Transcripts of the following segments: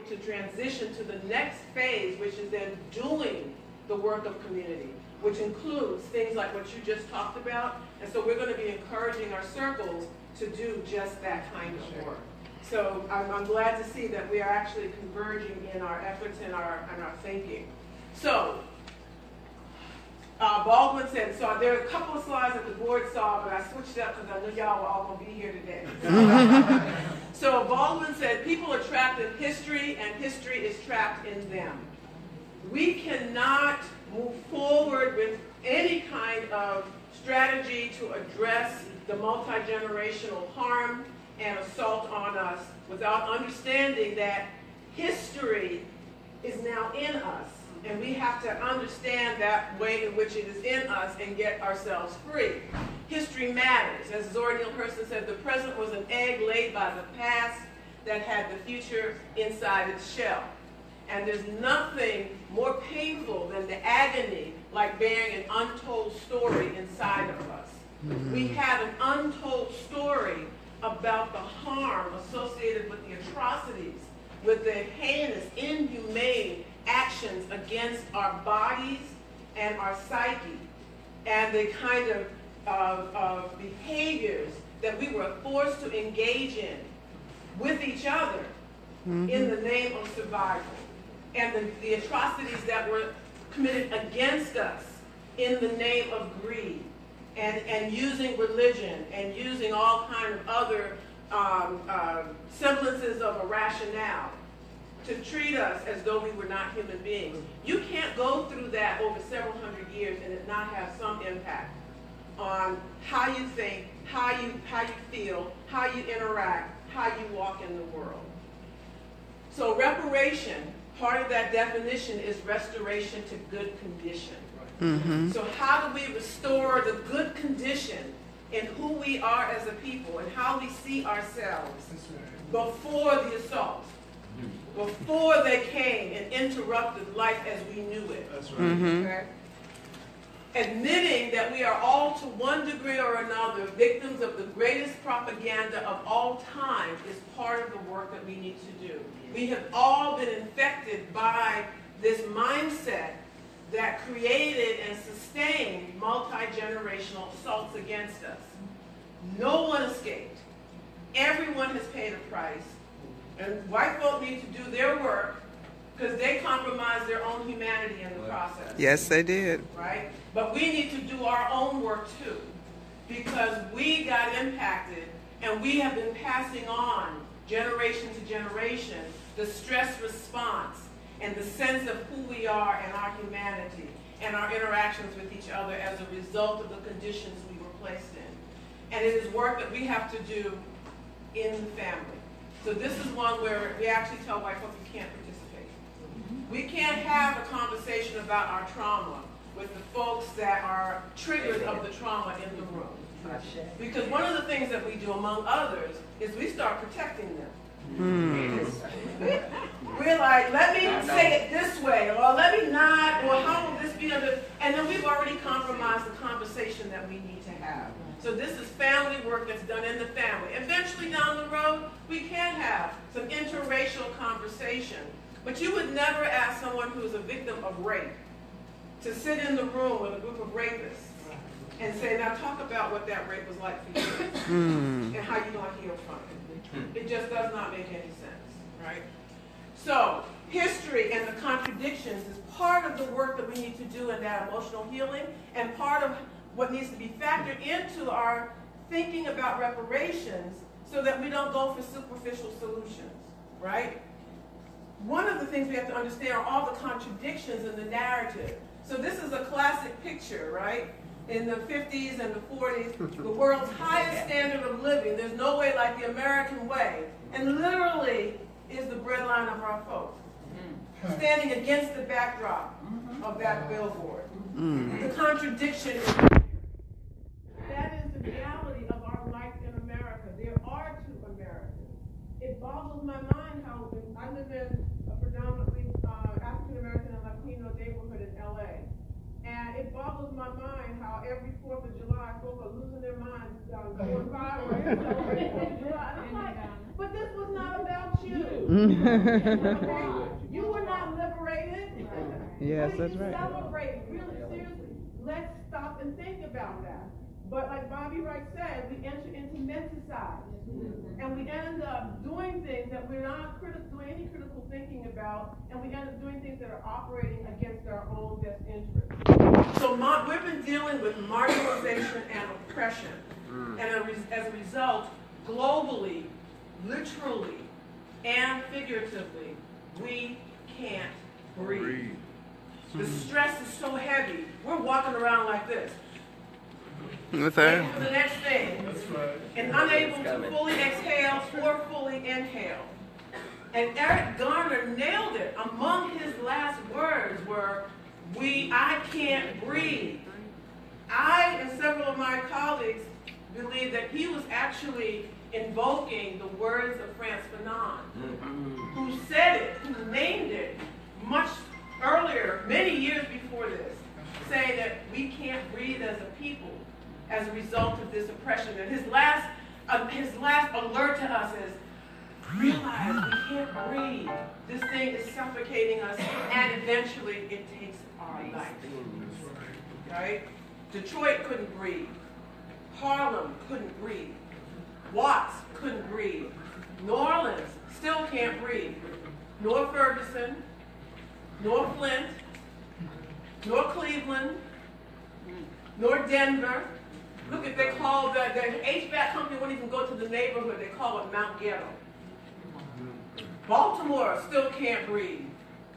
to transition to the next phase, which is then doing the work of community, which includes things like what you just talked about. And so we're going to be encouraging our circles to do just that kind of work. So I'm glad to see that we are actually converging in our efforts and our thinking. So Baldwin said, so there are a couple of slides that the board saw, but I switched up because I knew y'all were all going to be here today. So Baldwin said, people are trapped in history, and history is trapped in them. We cannot move forward with any kind of strategy to address the multi-generational harm and assault on us without understanding that history is now in us. And we have to understand that way in which it is in us and get ourselves free. History matters. As Zora Neale Hurston said, the present was an egg laid by the past that had the future inside its shell. And there's nothing more painful than the agony like bearing an untold story inside of us. We have an untold story about the harm associated with the atrocities, with the heinous, inhumane actions against our bodies and our psyche, and the kind of behaviors that we were forced to engage in with each other in the name of survival, and the atrocities that were committed against us in the name of greed, and using religion and using all kind of other semblances of a rationale to treat us as though we were not human beings. You can't go through that over several hundred years and it not have some impact on how you think, how you feel, how you interact, how you walk in the world. So reparation, part of that definition is restoration to good condition. So how do we restore the good condition in who we are as a people and how we see ourselves before the assault? Before they came and interrupted life as we knew it. That's right. Okay? Admitting that we are all to one degree or another victims of the greatest propaganda of all time is part of the work that we need to do. We have all been infected by this mindset that created and sustained multi-generational assaults against us. No one escaped. Everyone has paid a price. And white folk need to do their work because they compromised their own humanity in the process. Yes, they did. Right? But we need to do our own work too, because we got impacted and we have been passing on generation to generation the stress response and the sense of who we are and our humanity and our interactions with each other as a result of the conditions we were placed in. And it is work that we have to do in the family. So this is one where we actually tell white folks we can't participate. We can't have a conversation about our trauma with the folks that are triggers of the trauma in the room. Because one of the things that we do, among others, is we start protecting them. We're like, let me say it this way, or let me not, or how will this be under, and then we've already compromised the conversation that we need to have. So this is family work that's done in the family. Eventually down the road, we can have some interracial conversation, but you would never ask someone who is a victim of rape to sit in the room with a group of rapists and say, now talk about what that rape was like for you and how you're going to heal from it. It just does not make any sense, right? So history and the contradictions is part of the work that we need to do in that emotional healing, and part of what needs to be factored into our thinking about reparations so that we don't go for superficial solutions, right? One of the things we have to understand are all the contradictions in the narrative. So this is a classic picture, right? In the 50s and the 40s, the world's highest standard of living. There's no way like the American way. And literally is the breadline of our folks, standing against the backdrop of that billboard. The contradiction is that is the reality of our life in America. There are two Americas. It boggles my mind how I live in a predominantly African-American and Latino neighborhood in LA. And it boggles my mind how every 4th of July, folks are losing their minds doing fireworks celebrating 4th of July. And I'm like, But this was not about you. You were not liberated. Yes, that's right. Celebrate, really seriously. Let's stop and think about that. But like Bobby Wright said, we enter into menticide. And we end up doing things that we're not doing any critical thinking about, and we end up doing things that are operating against our own best interests. So we've been dealing with marginalization and oppression. And as a result, globally, literally, and figuratively, we can't breathe. The stress is so heavy, we're walking around like this. What's that? Waiting for the next thing. And unable to fully exhale or fully inhale. And Eric Garner nailed it. Among his last words were, I can't breathe. I and several of my colleagues believe that he was actually invoking the words of Frantz Fanon, who said it, who named it much earlier, many years before this, saying that we can't breathe as a people as a result of this oppression. And his last alert to us is, realize we can't breathe. This thing is suffocating us, and eventually it takes our life. Right? Detroit couldn't breathe. Harlem couldn't breathe. Watts couldn't breathe. New Orleans still can't breathe. Nor Ferguson, nor Flint, nor Cleveland, nor Denver. Look, if they call the HVAC company won't even go to the neighborhood, they call it Mount Ghetto. Baltimore still can't breathe.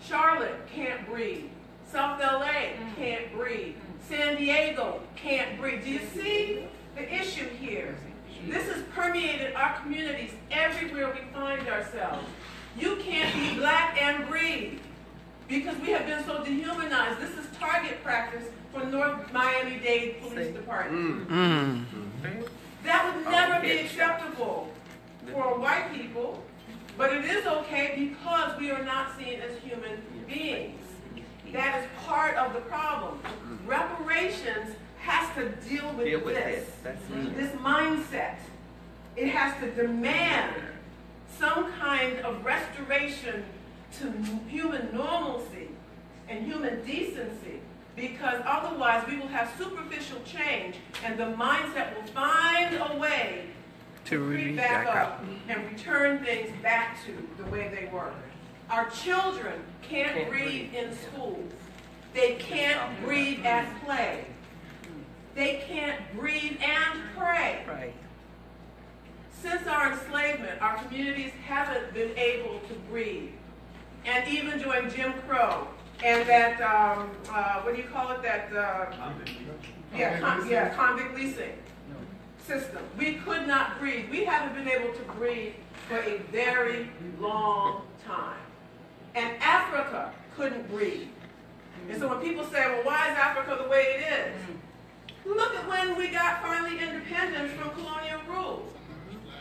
Charlotte can't breathe. South LA can't breathe. San Diego can't breathe. Do you see the issue here? This has permeated our communities everywhere we find ourselves. You can't be black and breathe because we have been so dehumanized. This is target practice for North Miami-Dade Police Department. That would never be acceptable for white people, but it is okay because we are not seen as human beings. That is part of the problem. Reparations has to deal with this mindset. It has to demand some kind of restoration to human normalcy and human decency, because otherwise we will have superficial change and the mindset will find a way to creep back up and return things back to the way they were. Our children can't breathe in schools. They can't breathe at play. They can't breathe and pray. Right. Since our enslavement, our communities haven't been able to breathe. And even during Jim Crow and that, what do you call it, that, convict leasing system, we could not breathe. We haven't been able to breathe for a very long time. And Africa couldn't breathe. And so when people say, well, why is Africa the way it is? Look at when we got finally independence from colonial rule.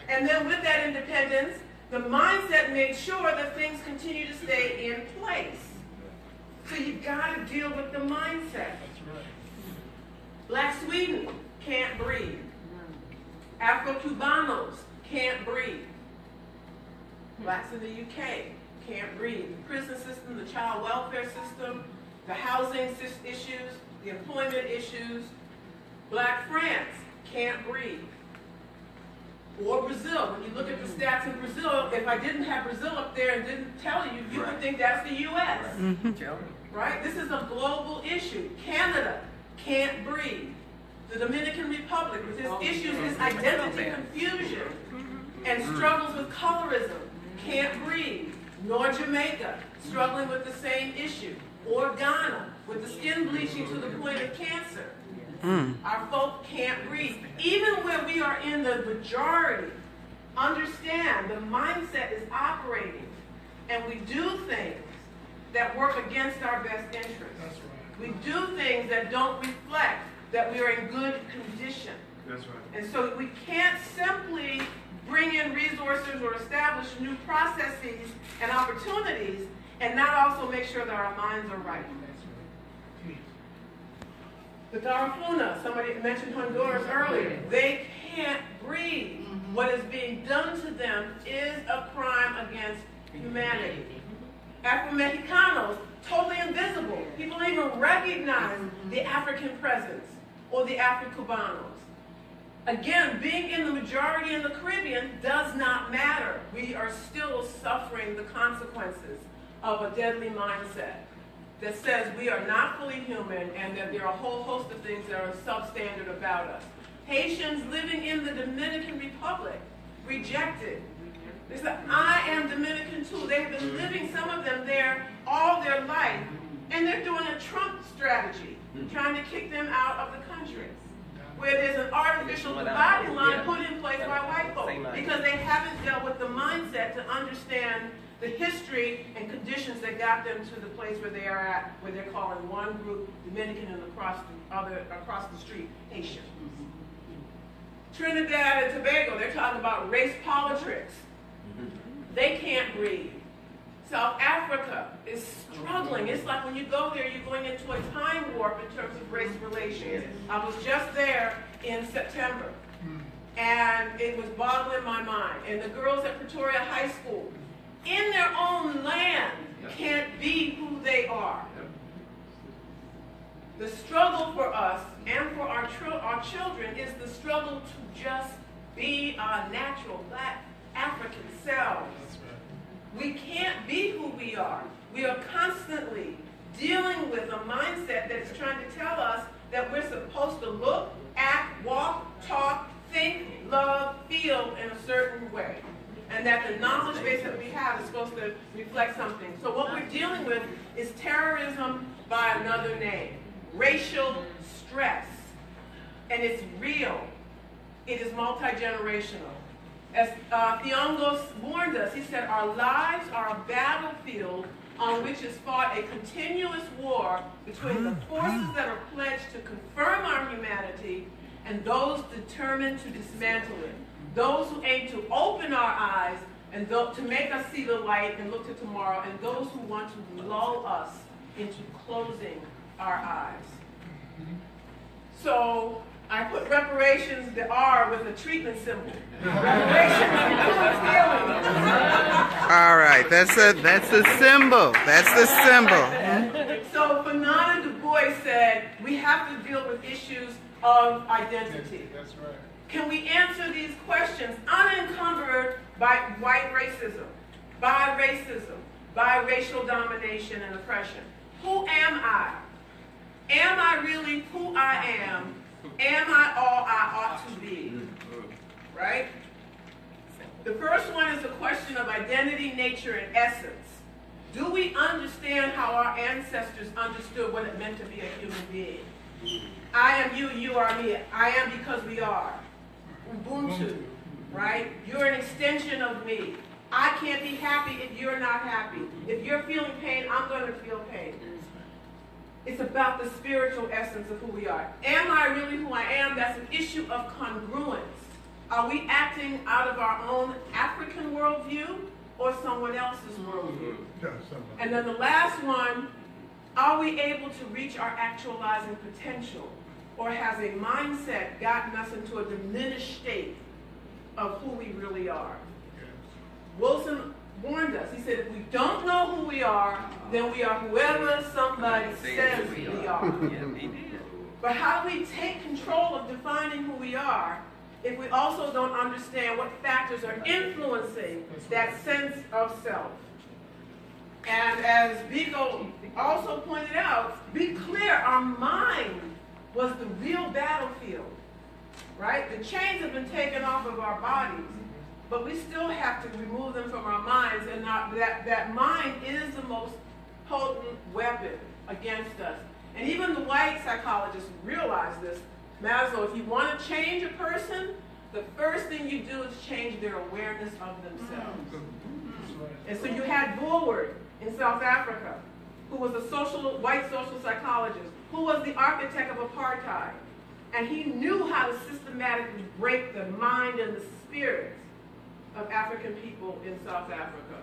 And then with that independence, the mindset made sure that things continue to stay in place. So you've got to deal with the mindset. Black Sweden can't breathe. Afro-Cubanos can't breathe. Blacks in the UK can't breathe. The prison system, the child welfare system, the housing issues, the employment issues. Black France can't breathe. Or Brazil. When you look at the stats in Brazil, if I didn't have Brazil up there and didn't tell you, you would think that's the U.S. Right? This is a global issue. Canada can't breathe. The Dominican Republic, with its issues, its identity confusion, and struggles with colorism, can't breathe. Nor Jamaica, struggling with the same issue. Or Ghana, with the skin bleaching to the point of cancer. Our folk can't breathe. Even where we are in the majority, understand the mindset is operating, and we do things that work against our best interests. We do things that don't reflect that we are in good condition. That's right. And so we can't simply bring in resources or establish new processes and opportunities and not also make sure that our minds are right. The Garifuna, somebody mentioned Honduras earlier, they can't breathe. what is being done to them is a crime against humanity. Afro-Mexicanos, totally invisible. People don't even recognize the African presence or the Afro-Cubanos. Again, being in the majority in the Caribbean does not matter. We are still suffering the consequences of a deadly mindset that says we are not fully human and that there are a whole host of things that are substandard about us. Haitians living in the Dominican Republic, rejected. They said, I am Dominican too. They've been living, some of them, there all their life. And they're doing a Trump strategy, trying to kick them out of the country, where there's an artificial dividing line put in place by white folks because they haven't dealt with the mindset to understand the history and conditions that got them to the place where they are at, where they're calling one group Dominican and across the street Haitian. Trinidad and Tobago, they're talking about race politics. They can't breathe. South Africa is struggling. It's like when you go there, you're going into a time warp in terms of race relations. I was just there in September, and it was boggling my mind. And the girls at Pretoria High School, in their own land, can't be who they are. The struggle for us and for our children is the struggle to just be our natural Black African selves. We can't be who we are. We are constantly dealing with a mindset that is trying to tell us that we're supposed to look, act, walk, talk, think, love, feel in a certain way. And that the knowledge base that we have is supposed to reflect something. So what we're dealing with is terrorism by another name. Racial stress. And it's real. It is multi-generational. As Thiongos warned us, he said, our lives are a battlefield on which is fought a continuous war between the forces that are pledged to confirm our humanity and those determined to dismantle it. Those who aim to open our eyes and to make us see the light and look to tomorrow, and those who want to lull us into closing our eyes. So I put reparations, the R, with a treatment symbol. Reparations includes healing. All right, that's the symbol. That's the symbol. So Fanana Du Bois said we have to deal with issues of identity. That's right. Can we answer these questions unencumbered by white racism, by racism, by racial domination and oppression? Who am I? Am I really who I am? Am I all I ought to be? Right? The first one is a question of identity, nature, and essence. Do we understand how our ancestors understood what it meant to be a human being? I am you, you are me. I am because we are. Ubuntu, right? You're an extension of me. I can't be happy if you're not happy. If you're feeling pain, I'm going to feel pain. It's about the spiritual essence of who we are. Am I really who I am? That's an issue of congruence. Are we acting out of our own African worldview or someone else's worldview? And then the last one, are we able to reach our actualizing potential? Or has a mindset gotten us into a diminished state of who we really are? Wilson warned us. He said, if we don't know who we are, then we are whoever somebody says we are. But how do we take control of defining who we are if we also don't understand what factors are influencing that sense of self? And as Biko also pointed out, be clear, our mind was the real battlefield, right? The chains have been taken off of our bodies, but we still have to remove them from our minds, and that mind is the most potent weapon against us. And even the white psychologists realize this. Maslow, if you want to change a person, the first thing you do is change their awareness of themselves. And so you had Bulwer in South Africa, who was a white social psychologist, who was the architect of apartheid. And he knew how to systematically break the mind and the spirits of African people in South Africa.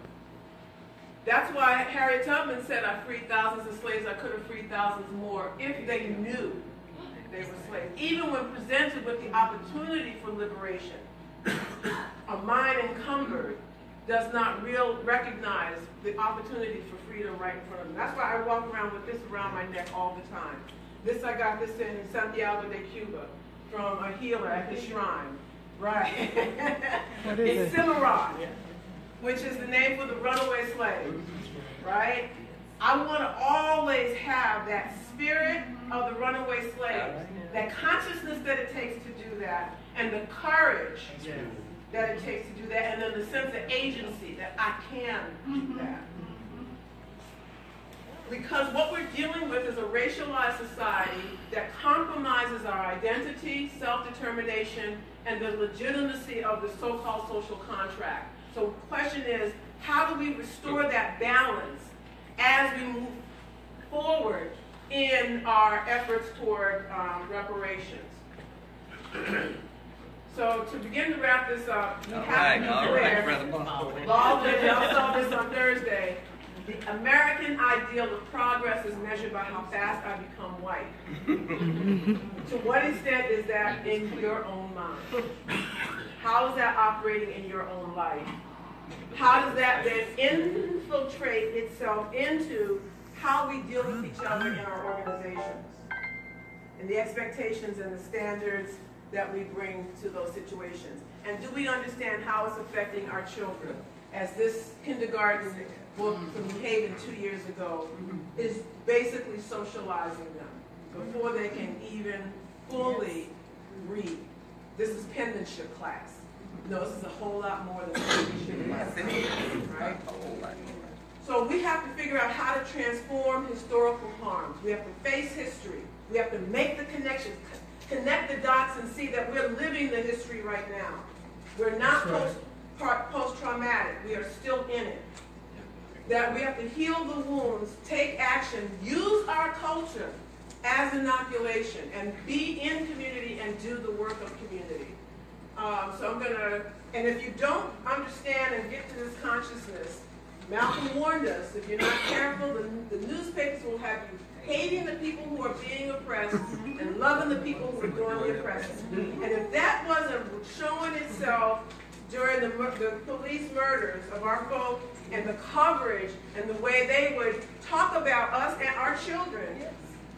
That's why Harriet Tubman said, I freed thousands of slaves, I could have freed thousands more if they knew they were slaves. Even when presented with the opportunity for liberation, a mind encumbered does not recognize the opportunity for freedom right in front of them. That's why I walk around with this around my neck all the time. This, I got this in Santiago de Cuba from a healer at the shrine. Right. What is It's it? Cimarron, which is the name for the runaway slave. Right? I want to always have that spirit of the runaway slave, that consciousness that it takes to do that, and the courage that it takes to do that, and then the sense of agency that I can do that. Because what we're dealing with is a racialized society that compromises our identity, self-determination, and the legitimacy of the so-called social contract. So the question is, how do we restore that balance as we move forward in our efforts toward reparations? So to begin to wrap this up, we have to be clear. Y'all saw this on Thursday. The American ideal of progress is measured by how fast I become white. To what extent is that in your own mind? How is that operating in your own life? How does that then infiltrate itself into how we deal with each other in our organizations? And the expectations and the standards that we bring to those situations. And do we understand how it's affecting our children? As this kindergarten book from New Haven 2 years ago is basically socializing them before they can even fully read. This is penmanship class. No, this is a whole lot more than penmanship class, right? So we have to figure out how to transform historical harms. We have to face history. We have to make the connections, connect the dots and see that we're living the history right now. We're not post-traumatic. We are still in it. That we have to heal the wounds, take action, use our culture as inoculation, and be in community and do the work of community. So I'm going to, and if you don't understand and get to this consciousness, Malcolm warned us, if you're not careful, the newspapers will have you hating the people who are being oppressed and loving the people who are doing the oppressing. And if that wasn't showing itself during the police murders of our folk and the coverage and the way they would talk about us and our children,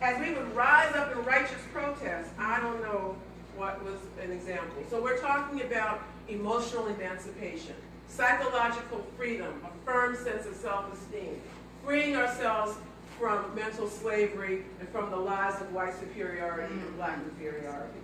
as we would rise up in righteous protest, I don't know what was an example. So we're talking about emotional emancipation, psychological freedom, a firm sense of self-esteem, freeing ourselves from mental slavery and from the lies of white superiority and black inferiority.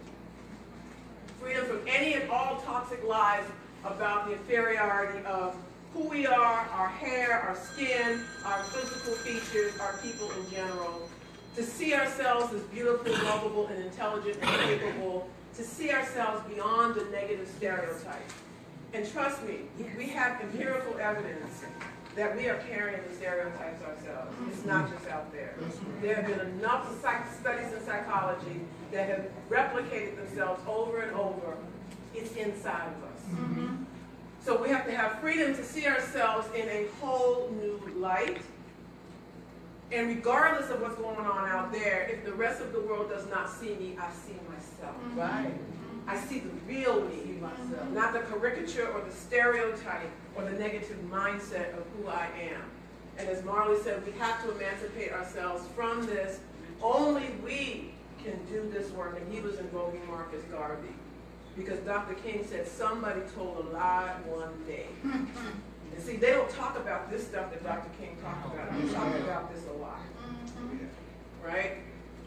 Freedom from any and all toxic lies about the inferiority of who we are, our hair, our skin, our physical features, our people in general, to see ourselves as beautiful, lovable, and intelligent and capable, to see ourselves beyond the negative stereotypes. And trust me, we have empirical evidence that we are carrying the stereotypes ourselves. It's not just out there. There have been enough studies in psychology that have replicated themselves over and over. It's inside of us. So we have to have freedom to see ourselves in a whole new light. And regardless of what's going on out there, if the rest of the world does not see me, I see myself. Right? I see the real me, myself, not the caricature or the stereotype or the negative mindset of who I am. And as Marley said, we have to emancipate ourselves from this. Only we can do this work. And he was invoking Marcus Garvey. Because Dr. King said somebody told a lie one day. And see, they don't talk about this stuff that Dr. King talked about. They talk about this a lot. Right?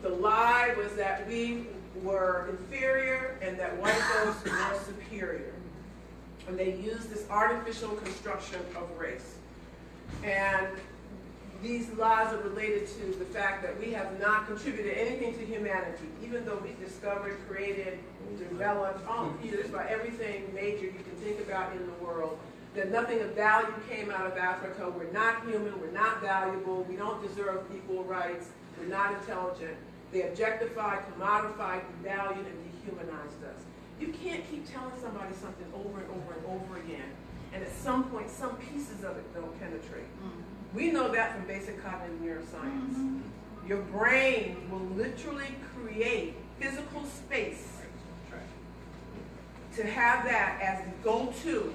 The lie was that we were inferior and that white folks were superior. And they used this artificial construction of race. And these lies are related to the fact that we have not contributed anything to humanity, even though we discovered, created, developed, just about everything major you can think about in the world, that nothing of value came out of Africa. We're not human, we're not valuable, we don't deserve equal rights, we're not intelligent. They objectified, commodified, devalued, and dehumanized us. You can't keep telling somebody something over and over and over again, and at some point, some pieces of it don't penetrate. We know that from basic cognitive neuroscience. Your brain will literally create physical space to have that as the go-to.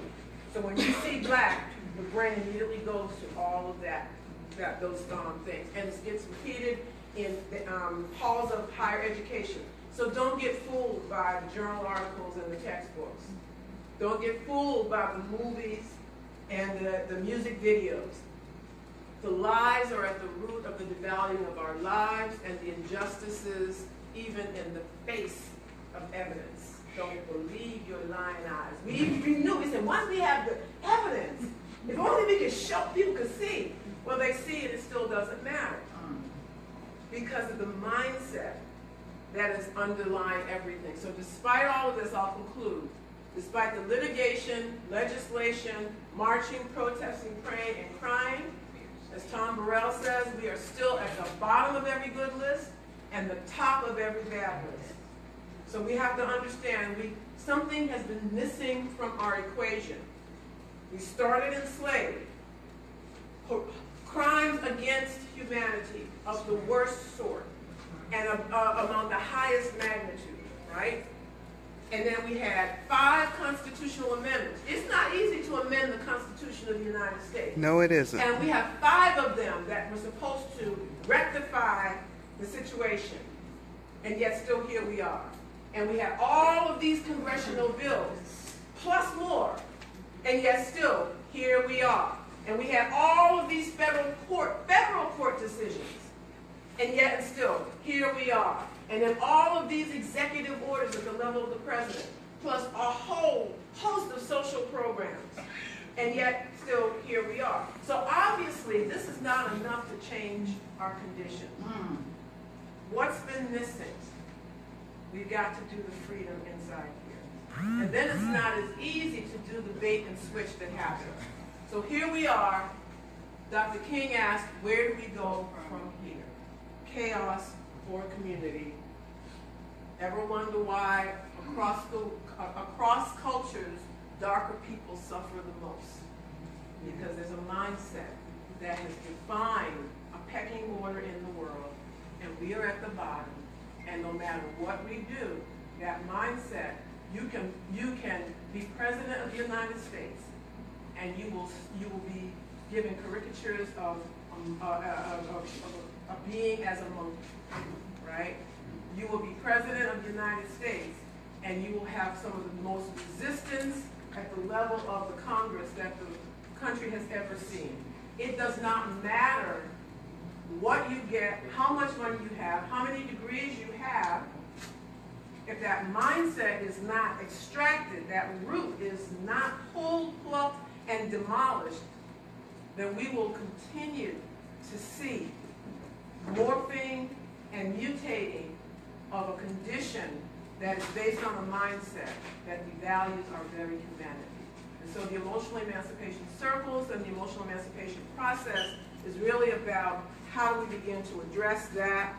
So when you see black, the brain immediately goes to all of those things. And it's repeated in the halls of higher education. So don't get fooled by the journal articles and the textbooks. Don't get fooled by the movies and the music videos. The lies are at the root of the devaluing of our lives and the injustices, even in the face of evidence. Don't believe your lying eyes. We knew, we said, once we have the evidence, if only we could show, people could see. Well, they see it, it still doesn't matter. Because of the mindset that is underlying everything. So despite all of this, I'll conclude. Despite the litigation, legislation, marching, protesting, praying, and crying, as Tom Burrell says, we are still at the bottom of every good list and the top of every bad list. So we have to understand something has been missing from our equation. We started enslaved. Crimes against humanity of the worst sort and among the highest magnitude, right? And then we had 5 constitutional amendments. It's not easy to amend the Constitution of the United States. No, it isn't. And we have 5 of them that were supposed to rectify the situation. And yet still here we are. And we have all of these congressional bills, plus more. And yet still here we are. And we have all of these federal court decisions. And yet and still here we are. And then all of these executive orders at the level of the president, plus a whole host of social programs. And yet still here we are. So obviously this is not enough to change our condition. What's been missing? We've got to do the freedom inside here. And then it's not as easy to do the bait and switch that happens. So here we are. Dr. King asked, where do we go from here? Chaos or community. Ever wonder why across cultures, darker people suffer the most? Because there's a mindset that has defined a pecking order in the world, and we are at the bottom. And no matter what we do, that mindset, you can be president of the United States, and you will be given caricatures of being as a monkey, right? You will be president of the United States, and you will have some of the most resistance at the level of the Congress that the country has ever seen. It does not matter what you get, how much money you have, how many degrees you have. If that mindset is not extracted, that root is not pulled, plucked, and demolished, then we will continue to see morphing and mutating of a condition that is based on a mindset that devalues our very humanity. And so the emotional emancipation circles and the emotional emancipation process is really about how do we begin to address that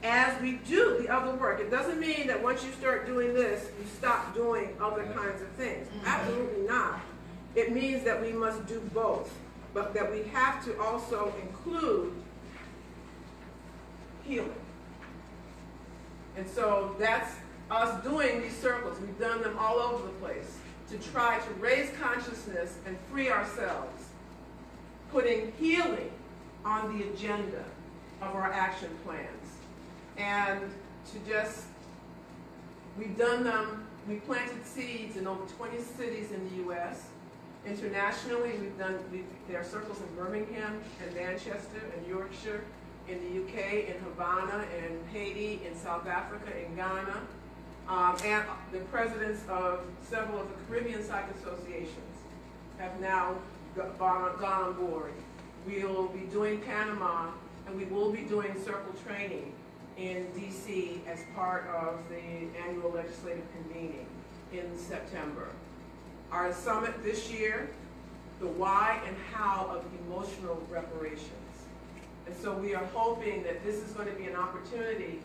as we do the other work. It doesn't mean that once you start doing this, you stop doing other kinds of things. Absolutely not. It means that we must do both, but that we have to also include healing. And so that's us doing these circles. We've done them all over the place to try to raise consciousness and free ourselves, putting healing on the agenda of our action plans. And to just, we've done them, we planted seeds in over 20 cities in the U.S. Internationally, there are circles in Birmingham and Manchester and Yorkshire, in the UK, in Havana, in Haiti, in South Africa, in Ghana, and the presidents of several of the Caribbean Psych Associations have now gone on board. We'll be doing Panama, and we will be doing circle training in DC as part of the annual legislative convening in September. Our summit this year, the why and how of emotional reparations. And so we are hoping that this is going to be an opportunity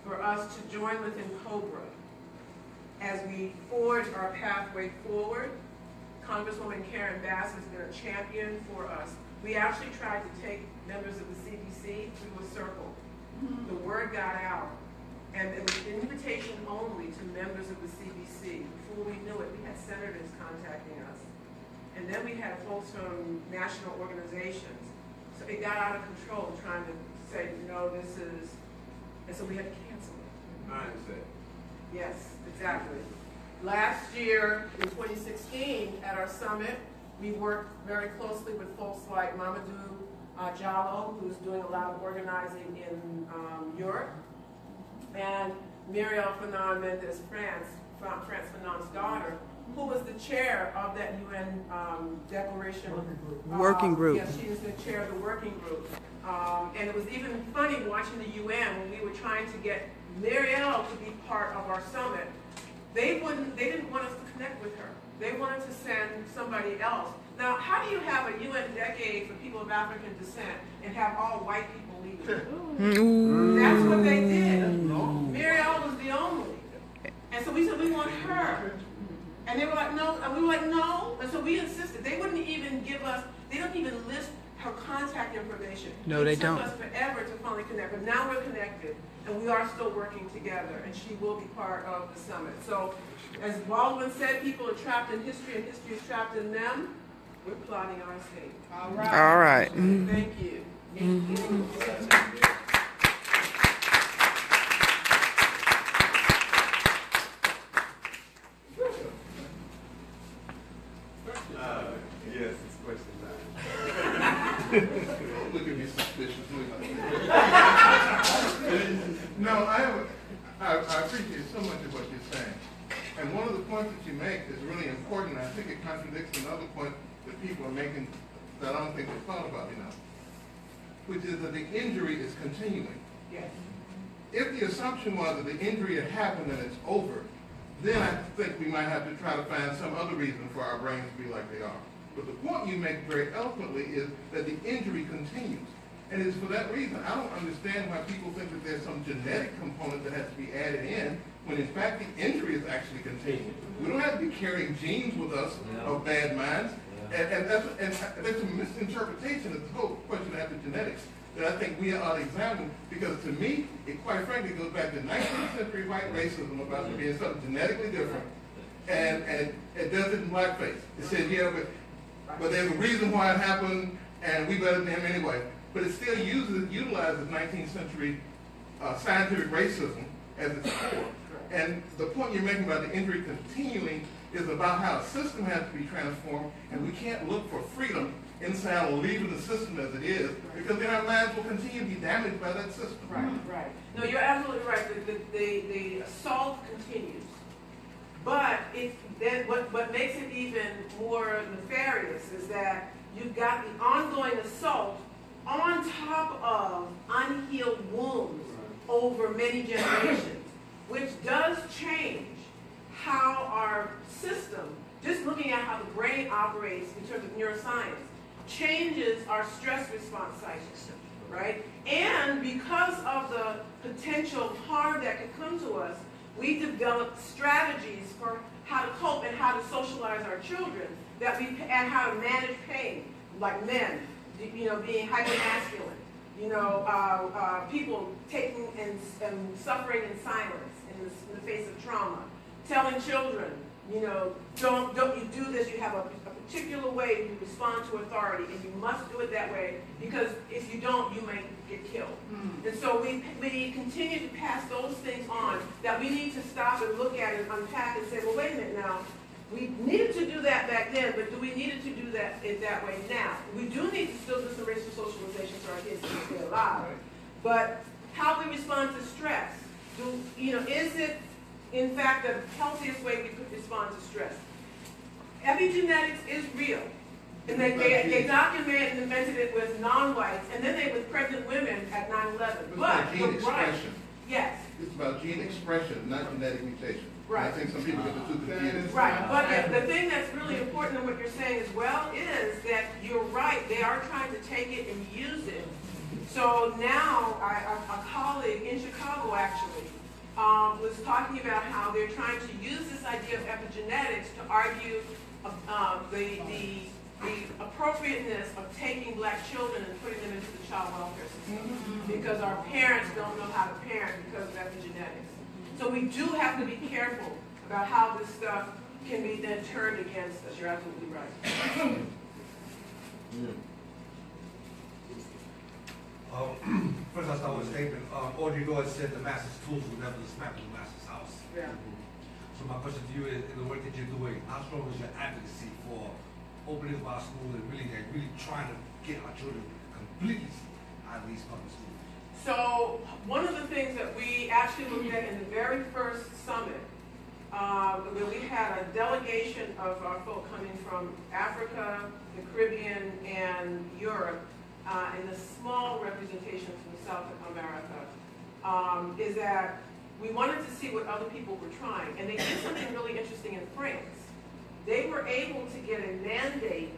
for us to join with NCOBRA as we forge our pathway forward. Congresswoman Karen Bass has been a champion for us. We actually tried to take members of the CDC through a circle. The word got out, And it was an invitation only to members of the CBC. Before we knew it, we had senators contacting us. And then we had folks from national organizations. So it got out of control trying to say, no, this is, and so we had to cancel it. I understand. Yes, exactly. Last year, in 2016, at our summit, we worked very closely with folks like Mamadou Diallo, who's doing a lot of organizing in Europe, and Muriel Fanon Mendes France Fanon's daughter, who was the chair of that UN declaration. Working group. Yes, she was the chair of the working group. And it was even funny watching the UN when we were trying to get Muriel to be part of our summit. They didn't want us to connect with her. They wanted to send somebody else. Now, how do you have a UN decade for people of African descent and have all white people leading? That's what they did. Muriel was the only. And so we said, we want her. And they were like, no. And we were like, no. And so we insisted. They wouldn't even give us, they don't even list her contact information. No, they don't. It took us forever to finally connect. But now we're connected. And we are still working together. And she will be part of the summit. So as Baldwin said, people are trapped in history and history is trapped in them. We're plotting our escape. All right. All right. Thank you. Yes, it's question time. Look at me suspiciously. No, I appreciate so much of what you're saying. And one of the points that you make is really important. I think it contradicts another point that people are making that I don't think they thought about enough, which is that the injury is continuing. Yes. If the assumption was that the injury had happened and it's over, then I think we might have to try to find some other reason for our brains to be like they are. But the point you make very eloquently is that the injury continues. And it's for that reason I don't understand why people think that there's some genetic component that has to be added in, when in fact the injury is actually continuing. We don't have to be carrying genes with us of bad minds. And that's a misinterpretation of the whole question of epigenetics that I think we ought to examine, because to me, it quite frankly goes back to 19th century white racism about there being something genetically different, and it does it in blackface. It says, yeah, but there's a reason why it happened, and we better than him anyway. But it still utilizes 19th century scientific racism as its core. And the point you're making about the injury continuing is about how a system has to be transformed, and we can't look for freedom inside or leaving the system as it is, because then our minds will continue to be damaged by that system. Right, right. No, you're absolutely right. The assault continues. But what makes it even more nefarious is that you've got the ongoing assault on top of unhealed wounds over many generations, which does change how our system, just looking at how the brain operates in terms of neuroscience, changes our stress response cycle, right? And because of the potential harm that could come to us, we developed strategies for how to cope and how to socialize our children, and how to manage pain, like men, being hypermasculine, people taking and suffering in silence in the face of trauma, telling children, don't you do this, you have a particular way you respond to authority, and you must do it that way, because if you don't, you may get killed. And so we continue to pass those things on that we need to stop and look at and unpack and say, well, wait a minute now, we needed to do that back then, but do we need to do that in that way now? We do need to still do some racial socialization so our kids can stay alive. But how we respond to stress, is it in fact the healthiest way we could respond to stress? Epigenetics is real. And they documented and invented it with non-whites, and then with pregnant women at 9/11. It's about gene expression. Yes. It's about gene expression, not genetic mutation. Right. I think some people get the two confused. Right. But the thing that's really important in what you're saying as well is that you're right. They are trying to take it and use it. So now a colleague in Chicago actually was talking about how they're trying to use this idea of epigenetics to argue the the appropriateness of taking black children and putting them into the child welfare system because our parents don't know how to parent because of epigenetics. So we do have to be careful about how this stuff can be then turned against us. You're absolutely right. First, I'll start with a statement. Audrey Lord said the master's tools will never dismantle the master's house. Yeah. So my question to you is, in the work that you're doing, how strong is your advocacy for opening up our schools and really trying to get our children completely out of these public schools? So one of the things that we actually looked at in the very first summit, where we had a delegation of our folk coming from Africa, the Caribbean, and Europe, and a small representation from South America, is that we wanted to see what other people were trying. And they did something really interesting in France. They were able to get a mandate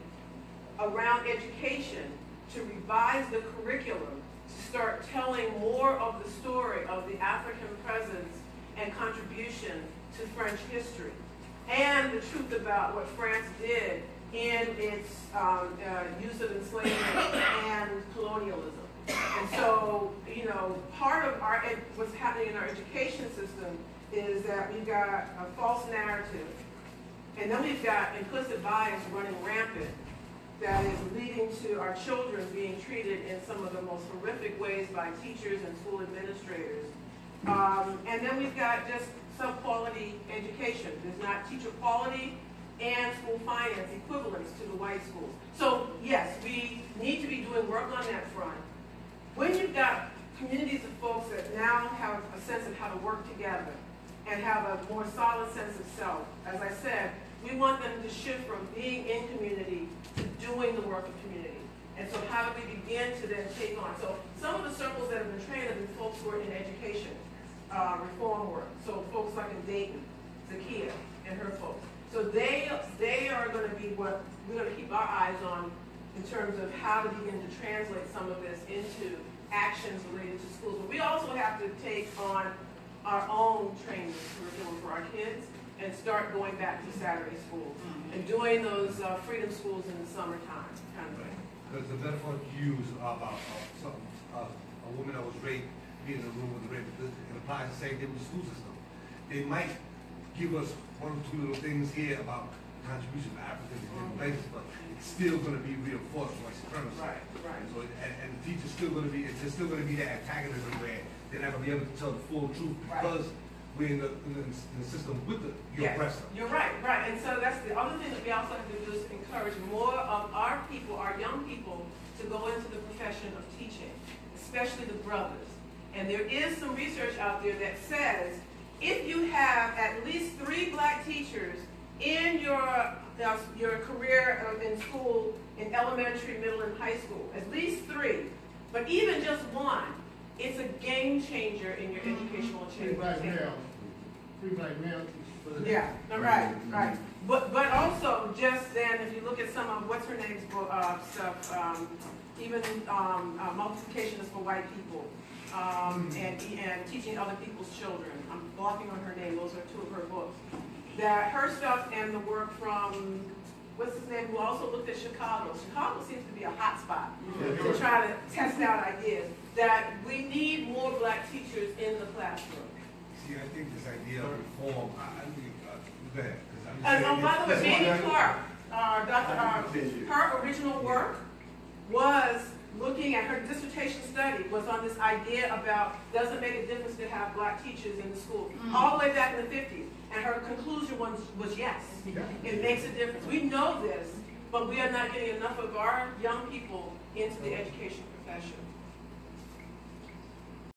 around education to revise the curriculum, to start telling more of the story of the African presence and contribution to French history, and the truth about what France did in its use of enslavement and colonialism. And so, you know, part of what's happening in our education system is that we've got a false narrative, and then we've got implicit bias running rampant that is leading to our children being treated in some of the most horrific ways by teachers and school administrators. And then we've got just sub-quality education. There's not teacher quality and school finance equivalents to the white schools. So yes, we need to be doing work on that front. When you've got communities of folks that now have a sense of how to work together and have a more solid sense of self, as I said, we want them to shift from being in community to doing the work of community. And so how do we begin to then take on? So some of the circles that have been trained have been folks who are in education, reform work. So folks like in Dayton, Zakia and her folks. So they are going to be what we're going to keep our eyes on in terms of how to begin to translate some of this into actions related to schools. But we also have to take on our own training curriculum for our kids and start going back to Saturday schools and doing those freedom schools in the summertime kind of thing. Because the metaphor you use about a woman that was raped being in a room with the rape, it applies the same thing with the school system. They might give us one or two little things here about contribution to Africans in different places, but it's still going to be reinforced white supremacy. Right, right. So, and the teacher's still going to be, there's still going to be that antagonism where they're not going to be able to tell the full truth because we're in the system with your oppressor. You're right, right. And so that's the other thing that we also have to do is encourage more of our people, our young people, to go into the profession of teaching, especially the brothers. And there is some research out there that says if you have at least 3 black teachers in your career in school, in elementary, middle, and high school, at least 3, but even just 1, it's a game changer in your educational achievement. 3 black males. Yeah, right, right. But also, just then, if you look at some of what's her name's book, stuff, even multiplication is for white people, and teaching other people's children. I'm blocking on her name. Those are 2 of her books. That her stuff and the work from what's his name, who also looked at Chicago. Chicago seems to be a hot spot to try to test out ideas. That we need more black teachers in the classroom. See, I think this idea of reform, I think, go ahead. And by the way, Mamie Clark, her original work was looking at her dissertation study was on this idea about does it make a difference to have black teachers in the school, all the way back in the 50s. And her conclusion was yes, it makes a difference. We know this, but we are not getting enough of our young people into the education profession.